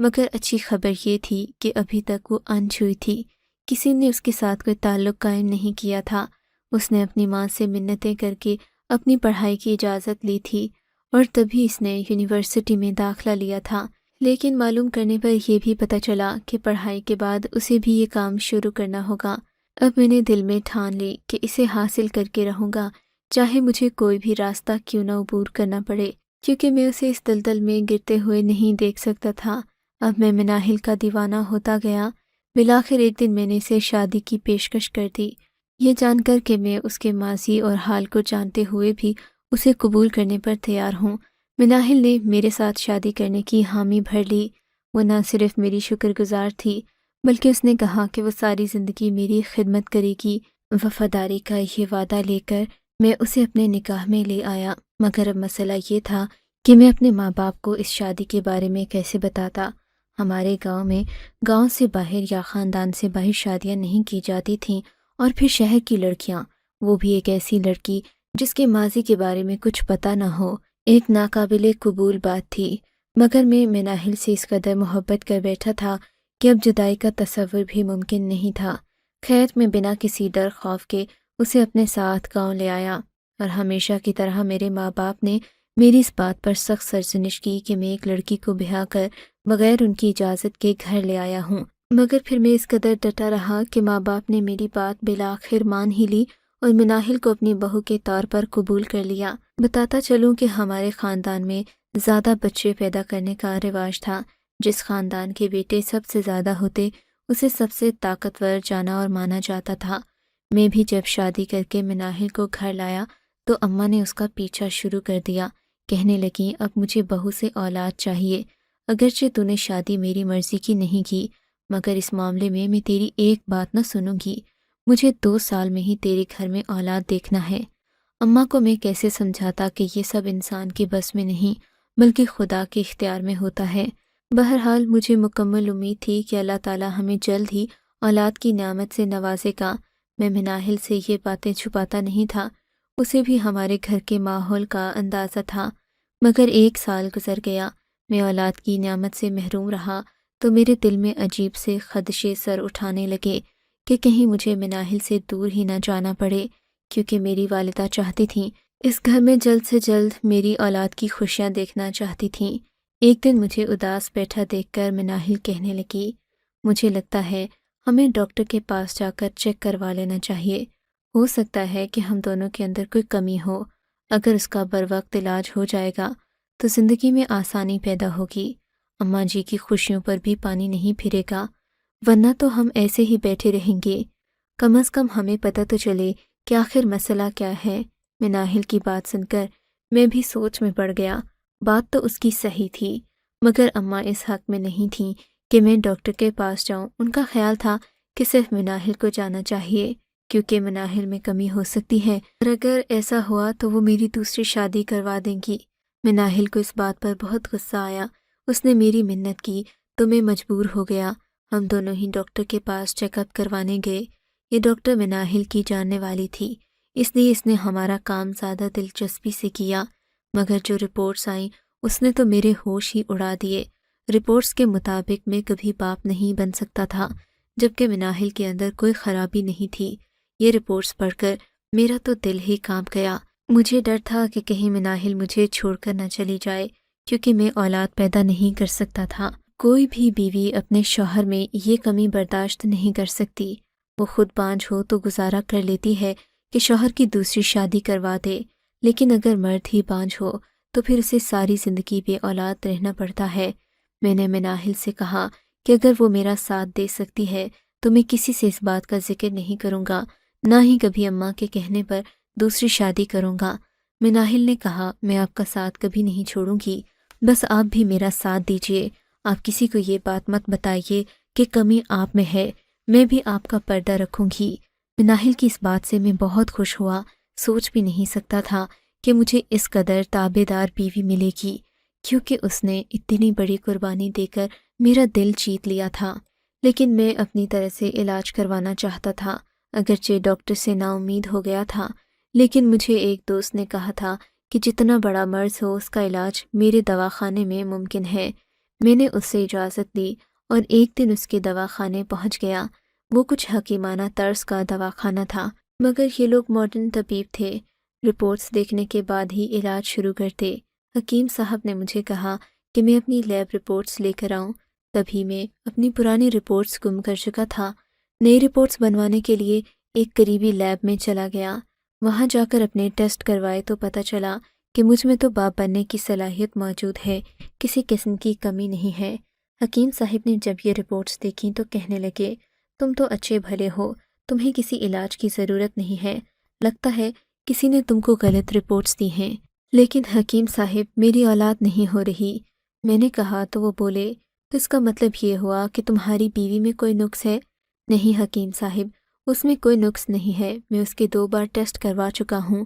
مگر اچھی خبر یہ تھی کہ ابھی تک وہ انچھوئی تھی، کسی نے اس کے ساتھ کوئی تعلق قائم نہیں کیا تھا۔ اس نے اپنی ماں سے منتیں کر کے اپنی پڑھائی کی اجازت لی تھی اور تبھی اس نے یونیورسٹی میں داخلہ لیا تھا، لیکن معلوم کرنے پر یہ بھی پتہ چلا کہ پڑھائی کے بعد اسے بھی یہ کام شروع کرنا ہوگا۔ اب میں نے دل میں ٹھان لی کہ اسے حاصل کر کے رہوں گا، چاہے مجھے کوئی بھی راستہ کیوں نہ عبور کرنا پڑے، کیونکہ میں اسے اس دلدل میں گرتے ہوئے نہیں دیکھ سکتا تھا۔ اب میں مناہل کا دیوانہ ہوتا گیا۔ بالآخر ایک دن میں نے اسے شادی کی پیشکش کر دی، یہ جان کر کہ میں اس کے ماضی اور حال کو جانتے ہوئے بھی اسے قبول کرنے پر تیار ہوں۔ مناہل نے میرے ساتھ شادی کرنے کی حامی بھر لی۔ وہ نہ صرف میری شکر گزار تھی بلکہ اس نے کہا کہ وہ ساری زندگی میری خدمت کرے گی۔ وفاداری کا یہ وعدہ لے کر میں اسے اپنے نکاح میں لے آیا، مگر اب مسئلہ یہ تھا کہ میں اپنے ماں باپ کو اس شادی کے بارے میں کیسے بتاتا۔ ہمارے گاؤں میں گاؤں سے باہر یا خاندان سے باہر شادیاں نہیں کی جاتی تھیں، اور پھر شہر کی لڑکیاں، وہ بھی ایک ایسی لڑکی جس کے ماضی کے بارے میں کچھ پتہ نہ ہو، ایک ناقابل قبول بات تھی۔ مگر میں مناہل سے اس قدر محبت کر بیٹھا تھا کہ اب جدائی کا تصور بھی ممکن نہیں تھا۔ خیر، میں بنا کسی ڈر خوف کے اسے اپنے ساتھ گاؤں لے آیا، اور ہمیشہ کی طرح میرے ماں باپ نے میری اس بات پر سخت سرزنش کی کہ میں ایک لڑکی کو بیاہ کر بغیر ان کی اجازت کے گھر لے آیا ہوں۔ مگر پھر میں اس قدر ڈٹا رہا کہ ماں باپ نے میری بات بالآخر مان ہی لی اور مناہل کو اپنی بہو کے طور پر قبول کر لیا۔ بتاتا چلوں کہ ہمارے خاندان میں زیادہ بچے پیدا کرنے کا رواج تھا۔ جس خاندان کے بیٹے سب سے زیادہ ہوتے اسے سب سے طاقتور جانا اور مانا جاتا تھا۔ میں بھی جب شادی کر کے مناہل کو گھر لایا تو اماں نے اس کا پیچھا شروع کر دیا، کہنے لگیں اب مجھے بہو سے اولاد چاہیے، اگرچہ تو نے شادی میری مرضی کی نہیں کی، مگر اس معاملے میں تیری ایک بات نہ سنوں گی، مجھے 2 سال میں ہی تیرے گھر میں اولاد دیکھنا ہے۔ اماں کو میں کیسے سمجھاتا کہ یہ سب انسان کے بس میں نہیں بلکہ خدا کے اختیار میں ہوتا ہے۔ بہرحال مجھے مکمل امید تھی کہ اللہ تعالیٰ ہمیں جلد ہی اولاد کی نعمت سے نوازے گا۔ میں مناہل سے یہ باتیں چھپاتا نہیں تھا، اسے بھی ہمارے گھر کے ماحول کا اندازہ تھا۔ مگر 1 سال گزر گیا، میں اولاد کی نعمت سے محروم رہا تو میرے دل میں عجیب سے خدشے سر اٹھانے لگے کہ کہیں مجھے مناہل سے دور ہی نہ جانا پڑے، کیونکہ میری والدہ چاہتی تھیں اس گھر میں جلد سے جلد میری اولاد کی خوشیاں دیکھنا چاہتی تھیں۔ ایک دن مجھے اداس بیٹھا دیکھ کر مناہل کہنے لگی، مجھے لگتا ہے ہمیں ڈاکٹر کے پاس جا کر چیک کروا لینا چاہیے، ہو سکتا ہے کہ ہم دونوں کے اندر کوئی کمی ہو، اگر اس کا بروقت علاج ہو جائے گا تو زندگی میں آسانی پیدا ہوگی، اماں جی کی خوشیوں پر بھی پانی نہیں پھرے گا، ورنہ تو ہم ایسے ہی بیٹھے رہیں گے، کم از کم ہمیں پتہ تو چلے کہ آخر مسئلہ کیا ہے۔ مناہل کی بات سن کر میں بھی سوچ میں پڑ گیا، بات تو اس کی صحیح تھی، مگر اماں اس حق میں نہیں تھیں کہ میں ڈاکٹر کے پاس جاؤں۔ ان کا خیال تھا کہ صرف مناہل کو جانا چاہیے، کیونکہ مناہل میں کمی ہو سکتی ہے، اور اگر ایسا ہوا تو وہ میری دوسری شادی کروا دیں گی۔ مناہل کو اس بات پر بہت غصہ آیا، اس نے میری منت کی تو میں مجبور ہو گیا۔ ہم دونوں ہی ڈاکٹر کے پاس چیک اپ کروانے گئے۔ یہ ڈاکٹر مناہل کی جاننے والی تھی، اس لیے اس نے ہمارا کام زیادہ دلچسپی سے کیا، مگر جو رپورٹس آئیں اس نے تو میرے ہوش ہی اڑا دیے۔ رپورٹس کے مطابق میں کبھی باپ نہیں بن سکتا تھا، جبکہ مناہل کے اندر کوئی خرابی نہیں تھی۔ یہ رپورٹس پڑھ کر میرا تو دل ہی کانپ گیا۔ مجھے ڈر تھا کہ کہیں مناہل مجھے چھوڑ کر نہ چلی جائے، کیونکہ میں اولاد پیدا نہیں کر سکتا تھا۔ کوئی بھی بیوی اپنے شوہر میں یہ کمی برداشت نہیں کر سکتی، وہ خود بانجھ ہو تو گزارا کر لیتی ہے کہ شوہر کی دوسری شادی کروا دے، لیکن اگر مرد ہی بانجھ ہو تو پھر اسے ساری زندگی بے اولاد رہنا پڑتا ہے۔ میں نے مناہل سے کہا کہ اگر وہ میرا ساتھ دے سکتی ہے تو میں کسی سے اس بات کا ذکر نہیں کروں گا، نہ ہی کبھی اماں کے کہنے پر دوسری شادی کروں گا۔ مناہل نے کہا، میں آپ کا ساتھ کبھی نہیں چھوڑوں گی، بس آپ بھی میرا ساتھ دیجیے، آپ کسی کو یہ بات مت بتائیے کہ کمی آپ میں ہے، میں بھی آپ کا پردہ رکھوں گی۔ مناہل کی اس بات سے میں بہت خوش ہوا، سوچ بھی نہیں سکتا تھا کہ مجھے اس قدر تابع دار بیوی ملے گی، کیونکہ اس نے اتنی بڑی قربانی دے کر میرا دل جیت لیا تھا۔ لیکن میں اپنی طرح سے علاج کروانا چاہتا تھا، اگرچہ ڈاکٹر سے نا امید ہو گیا تھا، لیکن مجھے ایک دوست نے کہا تھا کہ جتنا بڑا مرض ہو اس کا علاج میرے دواخانے میں ممکن ہے۔ میں نے اس سے اجازت لی اور ایک دن اس کے دواخانے پہنچ گیا۔ وہ کچھ حکیمانہ طرز کا دواخانہ تھا، مگر یہ لوگ ماڈرن طبیب تھے۔ رپورٹس دیکھنے کے بعد ہی علاج شروع کرتے۔ حکیم صاحب نے مجھے کہا کہ میں اپنی لیب رپورٹس لے کر آؤں۔ تبھی میں اپنی پرانی رپورٹس گم کر چکا تھا۔ نئی رپورٹس بنوانے کے لیے ایک قریبی لیب میں چلا گیا۔ وہاں جا کر اپنے ٹیسٹ کروائے تو پتہ چلا کہ مجھ میں تو باپ بننے کی صلاحیت موجود ہے، کسی قسم کی کمی نہیں ہے۔ حکیم صاحب نے جب یہ رپورٹس دیکھیں تو کہنے لگے، تم تو اچھے بھلے ہو، تمہیں کسی علاج کی ضرورت نہیں ہے، لگتا ہے کسی نے تم کو غلط رپورٹس دی ہیں۔ لیکن حکیم صاحب، میری اولاد نہیں ہو رہی۔ میں نے کہا تو وہ بولے، تو اس کا مطلب یہ ہوا کہ تمہاری بیوی میں کوئی نقص ہے؟ نہیں حکیم صاحب، اس میں کوئی نقص نہیں ہے، میں اس کے 2 بار ٹیسٹ کروا چکا ہوں۔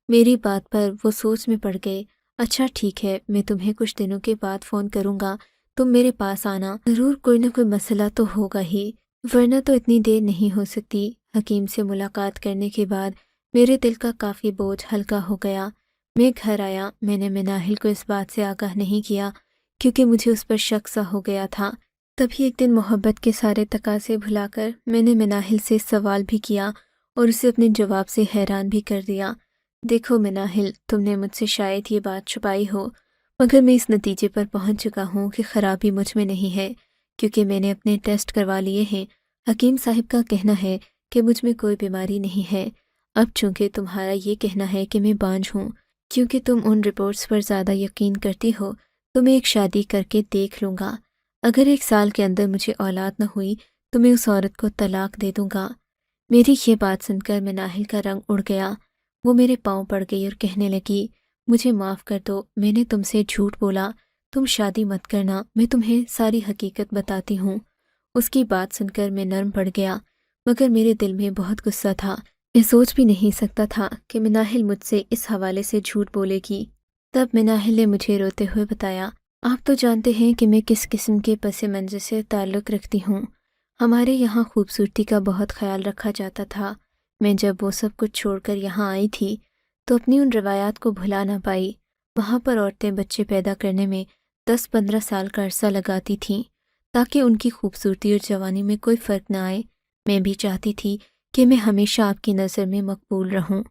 میری بات پر وہ سوچ میں پڑ گئے۔ اچھا ٹھیک ہے، میں تمہیں کچھ دنوں کے بعد فون کروں گا، تم میرے پاس آنا، ضرور کوئی نہ کوئی مسئلہ تو ہوگا ہی، ورنہ تو اتنی دیر نہیں ہو سکتی۔ حکیم سے ملاقات کرنے کے بعد میرے دل کا کافی بوجھ ہلکا ہو گیا۔ میں گھر آیا، میں نے مناہل کو اس بات سے آگاہ نہیں کیا کیونکہ مجھے اس پر شک سا ہو گیا تھا۔ تبھی ایک دن محبت کے سارے تقاضے بھلا کر میں نے مناہل سے سوال بھی کیا اور اسے اپنے جواب سے حیران بھی کر دیا۔ دیکھو مناہل، تم نے مجھ سے شاید یہ بات چھپائی ہو، مگر میں اس نتیجے پر پہنچ چکا ہوں کہ خرابی مجھ میں نہیں ہے، کیونکہ میں نے اپنے ٹیسٹ کروا لیے ہیں۔ حکیم صاحب کا کہنا ہے کہ مجھ میں کوئی بیماری نہیں ہے۔ اب چونکہ تمہارا یہ کہنا ہے کہ میں بانجھ ہوں، کیونکہ تم ان رپورٹس پر زیادہ یقین کرتی ہو، تو میں ایک شادی کر کے دیکھ لوں گا۔ اگر 1 سال کے اندر مجھے اولاد نہ ہوئی تو میں اس عورت کو طلاق دے دوں گا۔ میری یہ بات سن کر مناہل کا رنگ اڑ گیا۔ وہ میرے پاؤں پڑ گئی اور کہنے لگی، مجھے معاف کر دو، میں نے تم سے جھوٹ بولا، تم شادی مت کرنا، میں تمہیں ساری حقیقت بتاتی ہوں۔ اس کی بات سن کر میں نرم پڑ گیا، مگر میرے دل میں بہت غصہ تھا۔ میں سوچ بھی نہیں سکتا تھا کہ مناہل مجھ سے اس حوالے سے جھوٹ بولے گی۔ تب مناہل نے مجھے روتے ہوئے بتایا، آپ تو جانتے ہیں کہ میں کس قسم کے پس منظر سے تعلق رکھتی ہوں۔ ہمارے یہاں خوبصورتی کا بہت خیال رکھا جاتا تھا۔ میں جب وہ سب کچھ چھوڑ کر یہاں آئی تھی تو اپنی ان روایات کو بھلا نہ پائی۔ وہاں پر عورتیں بچے پیدا کرنے میں 10-15 سال کا عرصہ لگاتی تھیں تاکہ ان کی خوبصورتی اور جوانی میں کوئی فرق نہ آئے۔ میں بھی چاہتی تھی کہ میں ہمیشہ آپ کی نظر میں مقبول رہوں۔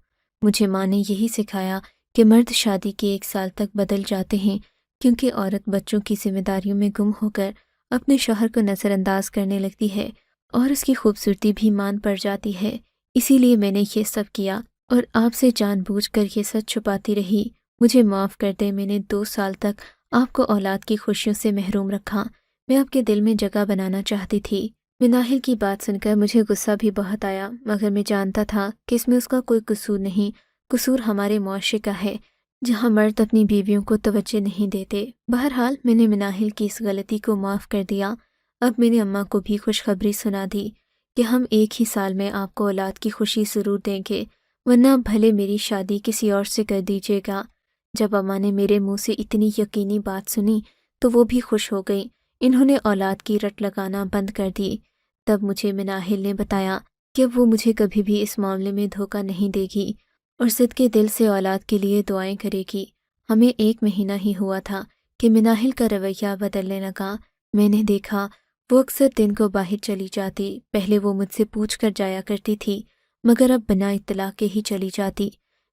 مجھے ماں نے یہی سکھایا کہ مرد شادی کے 1 سال تک بدل جاتے ہیں، کیونکہ عورت بچوں کی ذمہ داریوں میں گم ہو کر اپنے شوہر کو نظر انداز کرنے لگتی ہے اور اس کی خوبصورتی بھی مان پڑ جاتی ہے۔ اسی لیے میں نے یہ سب کیا اور آپ سے جان بوجھ کر یہ سچ چھپاتی رہی۔ مجھے معاف کر دیں، میں نے 2 سال تک آپ کو اولاد کی خوشیوں سے محروم رکھا۔ میں آپ کے دل میں جگہ بنانا چاہتی تھی۔ مناہل کی بات سن کر مجھے غصہ بھی بہت آیا، مگر میں جانتا تھا کہ اس میں اس کا کوئی قصور نہیں، قصور ہمارے معاشرے کا ہے، جہاں مرد اپنی بیویوں کو توجہ نہیں دیتے۔ بہرحال میں نے مناہل کی اس غلطی کو معاف کر دیا۔ اب میں نے اماں کو بھی خوشخبری سنا دی کہ ہم 1 ہی سال میں آپ کو اولاد کی خوشی ضرور دیں گے، ورنہ بھلے میری شادی کسی اور سے کر دیجیے گا۔ جب اماں نے میرے منہ سے اتنی یقینی بات سنی تو وہ بھی خوش ہو گئیں۔ انہوں نے اولاد کی رٹ لگانا بند کر دی۔ تب مجھے مناہل نے بتایا کہ وہ مجھے کبھی بھی اس معاملے میں دھوکہ نہیں دے گی اور صدقے دل سے اولاد کے لیے دعائیں کرے گی۔ ہمیں 1 مہینہ ہی ہوا تھا کہ مناہل کا رویہ بدلنے لگا۔ میں نے دیکھا وہ اکثر دن کو باہر چلی جاتی۔ پہلے وہ مجھ سے پوچھ کر جایا کرتی تھی، مگر اب بنا اطلاع کے ہی چلی جاتی۔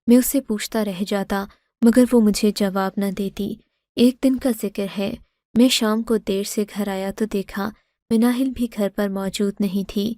میں اس سے پوچھتا رہ جاتا، مگر وہ مجھے جواب نہ دیتی۔ ایک دن کا ذکر ہے، میں شام کو دیر سے گھر آیا تو دیکھا مناہل بھی گھر پر موجود نہیں تھی۔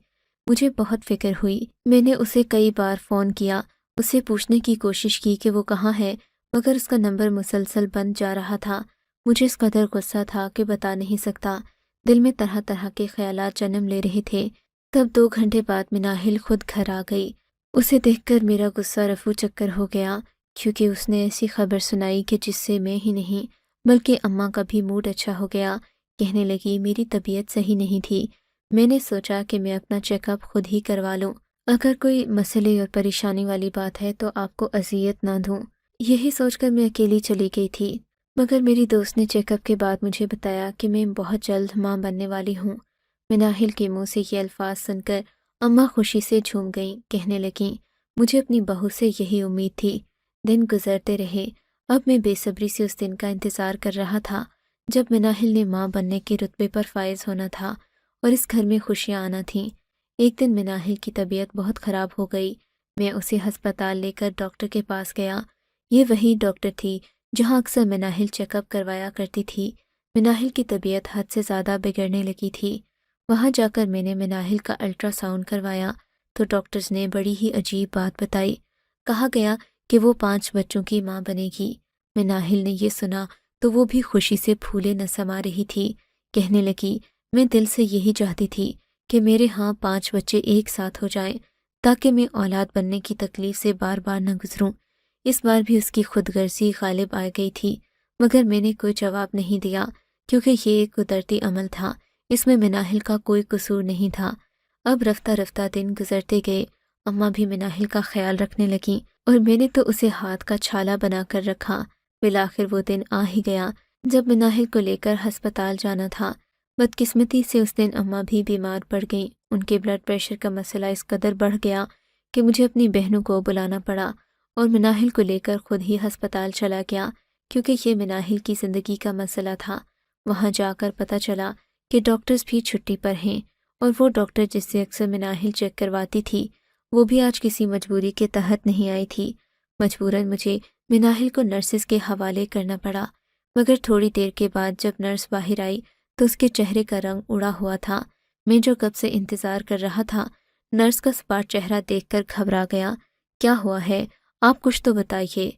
مجھے بہت فکر ہوئی۔ میں نے اسے کئی بار فون کیا، اسے پوچھنے کی کوشش کی کہ وہ کہاں ہے، مگر اس کا نمبر مسلسل بند جا رہا تھا۔ مجھے اس قدر غصہ تھا کہ بتا نہیں سکتا۔ دل میں طرح طرح کے خیالات جنم لے رہے تھے۔ تب 2 گھنٹے بعد مناہل خود گھر آ گئی۔ اسے دیکھ کر میرا غصہ رفو چکر ہو گیا، کیونکہ اس نے ایسی خبر سنائی کہ جس سے میں ہی نہیں بلکہ اماں کا بھی موڈ اچھا ہو گیا۔ کہنے لگی میری طبیعت صحیح نہیں تھی۔ میں نے سوچا کہ میں اپنا چیک اپ خود ہی کروا لوں، اگر کوئی مسئلے اور پریشانی والی بات ہے تو آپ کو اذیت نہ دوں۔ یہی سوچ کر میں اکیلی چلی گئی تھی، مگر میری دوست نے چیک اپ کے بعد مجھے بتایا کہ میں بہت جلد ماں بننے والی ہوں۔ مناہل کے منہ سے یہ الفاظ سن کر اماں خوشی سے جھوم گئیں، کہنے لگیں مجھے اپنی بہو سے یہی امید تھی۔ دن گزرتے رہے، اب میں بے صبری سے اس دن کا انتظار کر رہا تھا جب مناہل نے ماں بننے کے رتبے پر فائز ہونا تھا اور اس گھر میں خوشیاں آنا تھیں، ایک دن مناہل کی طبیعت بہت خراب ہو گئی۔ میں اسے ہسپتال لے کر ڈاکٹر کے پاس گیا۔ یہ وہی ڈاکٹر تھی جہاں اکثر مناہل چیک اپ کروایا کرتی تھی۔ مناہل کی طبیعت حد سے زیادہ بگڑنے لگی تھی۔ وہاں جا کر میں نے مناہل کا الٹرا ساؤنڈ کروایا تو ڈاکٹرز نے بڑی ہی عجیب بات بتائی۔ کہا گیا کہ وہ 5 بچوں کی ماں بنے گی۔ مناہل نے یہ سنا تو وہ بھی خوشی سے پھولے نہ سما رہی تھی۔ کہنے لگی، میں دل سے یہی چاہتی تھی کہ میرے ہاں 5 بچے ایک ساتھ ہو جائیں تاکہ میں اولاد بننے کی تکلیف سے بار بار نہ گزروں۔ اس بار بھی اس کی خود غرضی غالب آ گئی تھی، مگر میں نے کوئی جواب نہیں دیا کیونکہ یہ ایک قدرتی عمل تھا، اس میں مناہل کا کوئی قصور نہیں تھا۔ اب رفتہ رفتہ دن گزرتے گئے، اماں بھی مناہل کا خیال رکھنے لگیں اور میں نے تو اسے ہاتھ کا چھالا بنا کر رکھا۔ بالآخر وہ دن آ ہی گیا جب مناہل کو لے کر ہسپتال جانا تھا۔ بدقسمتی سے اس دن اماں بھی بیمار پڑ گئیں۔ ان کے بلڈ پریشر کا مسئلہ اس قدر بڑھ گیا کہ مجھے اپنی بہنوں کو بلانا پڑا اور مناہل کو لے کر خود ہی ہسپتال چلا گیا کیونکہ یہ مناہل کی زندگی کا مسئلہ تھا۔ وہاں جا کر پتہ چلا کہ ڈاکٹرز بھی چھٹی پر ہیں اور وہ ڈاکٹر جس سے اکثر مناہل چیک کرواتی تھی وہ بھی آج کسی مجبوری کے تحت نہیں آئی تھی۔ مجبوراً مجھے مناہل کو نرسز کے حوالے کرنا پڑا، مگر تھوڑی دیر کے بعد جب نرس باہر آئی تو اس کے چہرے کا رنگ اڑا ہوا تھا۔ میں جو کب سے انتظار کر رہا تھا، نرس کا سپاٹ چہرہ دیکھ کر گھبرا گیا۔ کیا ہوا ہے؟ آپ کچھ تو بتائیے،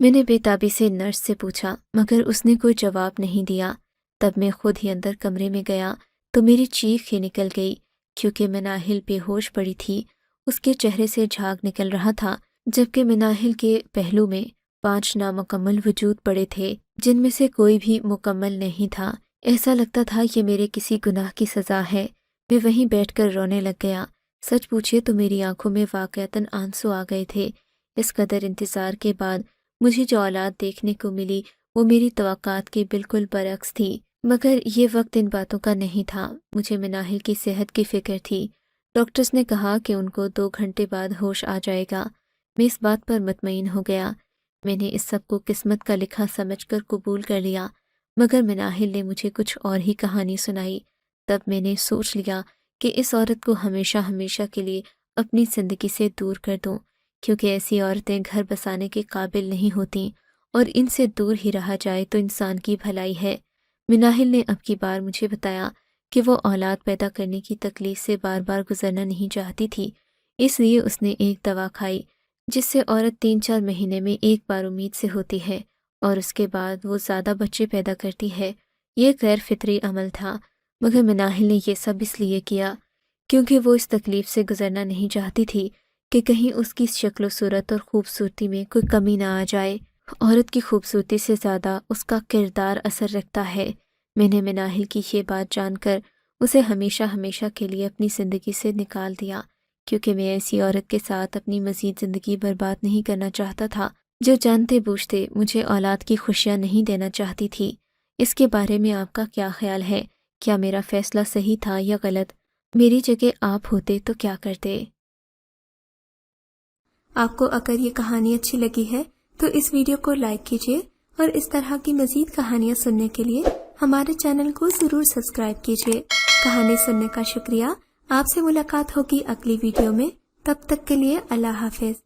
میں نے بے تابی سے نرس سے پوچھا، مگر اس نے کوئی جواب نہیں دیا۔ تب میں خود ہی اندر کمرے میں گیا تو میری چیخ ہی نکل گئی کیونکہ مناہل بے ہوش پڑی تھی۔ اس کے چہرے سے جھاگ نکل رہا تھا جبکہ مناہل کے پہلو میں 5 نامکمل وجود پڑے تھے جن میں سے کوئی بھی مکمل نہیں تھا۔ ایسا لگتا تھا یہ میرے کسی گناہ کی سزا ہے۔ میں وہیں بیٹھ کر رونے لگ گیا۔ سچ پوچھے تو میری آنکھوں میں واقعتاً آنسو آ گئے تھے۔ اس قدر انتظار کے بعد مجھے جو اولاد دیکھنے کو ملی وہ میری توقعات کے بالکل برعکس تھی، مگر یہ وقت ان باتوں کا نہیں تھا۔ مجھے مناہل کی صحت کی فکر تھی۔ ڈاکٹرز نے کہا کہ ان کو 2 گھنٹے بعد ہوش آ جائے گا۔ میں اس بات پر مطمئن ہو گیا۔ میں نے اس سب کو قسمت کا لکھا سمجھ کر قبول کر لیا، مگر مناہل نے مجھے کچھ اور ہی کہانی سنائی۔ تب میں نے سوچ لیا کہ اس عورت کو ہمیشہ ہمیشہ کے لیے اپنی زندگی سے دور کر دوں، کیونکہ ایسی عورتیں گھر بسانے کے قابل نہیں ہوتیں اور ان سے دور ہی رہا جائے تو انسان کی بھلائی ہے۔ مناہل نے اب کی بار مجھے بتایا کہ وہ اولاد پیدا کرنے کی تکلیف سے بار بار گزرنا نہیں چاہتی تھی، اس لیے اس نے ایک دوا کھائی جس سے عورت 3-4 مہینے میں ایک بار امید سے ہوتی ہے اور اس کے بعد وہ زیادہ بچے پیدا کرتی ہے۔ یہ غیر فطری عمل تھا، مگر مناہل نے یہ سب اس لیے کیا کیونکہ وہ اس تکلیف سے گزرنا نہیں چاہتی تھی کہ کہیں اس کی شکل و صورت اور خوبصورتی میں کوئی کمی نہ آ جائے۔ عورت کی خوبصورتی سے زیادہ اس کا کردار اثر رکھتا ہے۔ میں نے مناہل کی یہ بات جان کر اسے ہمیشہ ہمیشہ کے لیے اپنی زندگی سے نکال دیا، کیونکہ میں ایسی عورت کے ساتھ اپنی مزید زندگی برباد نہیں کرنا چاہتا تھا جو جانتے بوجھتے مجھے اولاد کی خوشیاں نہیں دینا چاہتی تھی۔ اس کے بارے میں آپ کا کیا خیال ہے؟ کیا میرا فیصلہ صحیح تھا یا غلط؟ میری جگہ آپ ہوتے تو کیا کرتے؟ آپ کو اگر یہ کہانی اچھی لگی ہے تو اس ویڈیو کو لائک کیجیے اور اس طرح کی مزید کہانیاں سننے کے لیے ہمارے چینل کو ضرور سبسکرائب کیجیے۔ کہانی سننے کا شکریہ۔ آپ سے ملاقات ہوگی اگلی ویڈیو میں، تب تک کے لیے اللہ حافظ۔